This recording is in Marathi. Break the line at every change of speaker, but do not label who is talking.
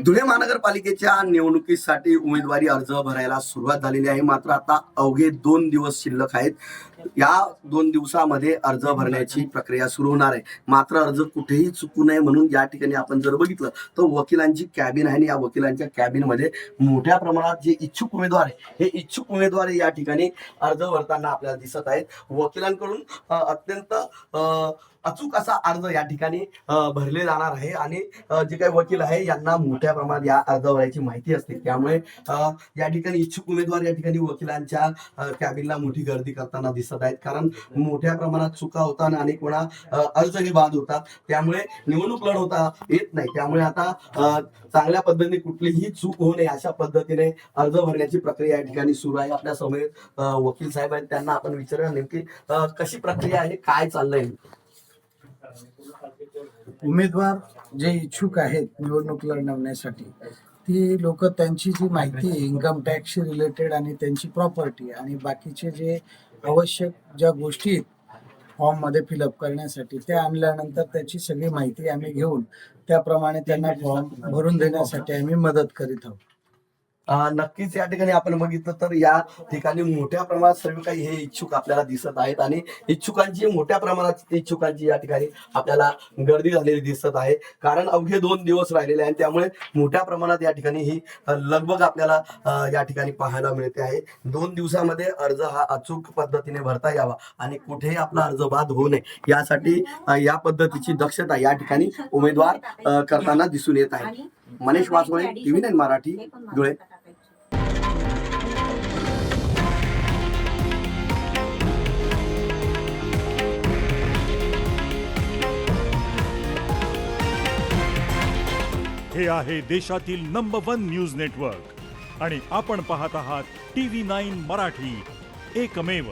धुळे महानगरपालिकेच्या निवडणुकीसाठी उमेदवारी अर्ज भरायला सुरुवात झालेली आहे. मात्र आता अवघे 2 दिवस शिल्लक आहेत. या 2 दिवसामध्ये अर्ज भरण्याची प्रक्रिया सुरू होणार आहे. मात्र अर्ज कुठेही चुकू नये म्हणून या ठिकाणी आपण जर बघितलं तर वकिलांची कॅबिन आहे आणि या वकिलांच्या कॅबिनमध्ये मोठ्या प्रमाणात जे इच्छुक उमेदवार आहे हे इच्छुक उमेदवार या ठिकाणी अर्ज भरताना आपल्याला दिसत आहेत. वकिलांकडून अत्यंत अचूक असा अर्ज या ठिकाणी भरले जाणार आहे आणि जे काही वकील आहे यांना मोठ्या प्रमाणात या अर्ज भरायची माहिती असते. त्यामुळे या ठिकाणी इच्छुक उमेदवार या ठिकाणी वकिलांच्या कॅबिनला मोठी गर्दी करताना दिसत आहेत. कारण मोठ्या प्रमाणात चुका होतात आणि अनेक वेळा अर्जही बाद होतात. त्यामुळे निवडणूक लढवता येत नाही. त्यामुळे आता चांगल्या पद्धतीने कुठलीही चूक होऊ नये अशा पद्धतीने अर्ज भरण्याची प्रक्रिया या ठिकाणी सुरू आहे. आपल्या समोर वकील साहेब आहेत, त्यांना आपण विचारूया नेमकी कशी प्रक्रिया आहे, काय चाललंय.
उमेदवार जे इच्छुक आहेत निवडणूक लढवण्यासाठी ती लोक त्यांची जी माहिती इन्कम टॅक्सशी रिलेटेड आणि त्यांची प्रॉपर्टी आणि बाकीचे जे आवश्यक ज्या गोष्टी फॉर्म मध्ये फिलअप करण्यासाठी ते आणल्यानंतर त्याची सगळी माहिती आम्ही घेऊन त्याप्रमाणे त्यांना फॉर्म भरून देण्यासाठी आम्ही मदत करीत आहोत.
नक्कीच या ठिकाणी आपण बघितलं तर या ठिकाणी मोठ्या प्रमाणात सर्व काही हे इच्छुक आपल्याला दिसत आहेत आणि मोठ्या प्रमाणात इच्छुकांची या ठिकाणी आपल्याला गर्दी झालेली दिसत आहे. कारण अवघे 2 दिवस राहिलेले आहेत. त्यामुळे मोठ्या प्रमाणात या ठिकाणी ही लगबग आपल्याला या ठिकाणी पाहायला मिळते आहे. 2 दिवसामध्ये अर्ज हा अचूक पद्धतीने भरता यावा आणि कुठेही आपला अर्ज बाद होऊ नये यासाठी या पद्धतीची दक्षता या ठिकाणी उमेदवार करताना दिसून येत आहे. मनीष वासवळे, TV9 मराठी, धुळे.
हे आहे देशातील नंबर 1 न्यूज नेटवर्क आणि आपण पाहत आहात TV9 मराठी, एकमेव.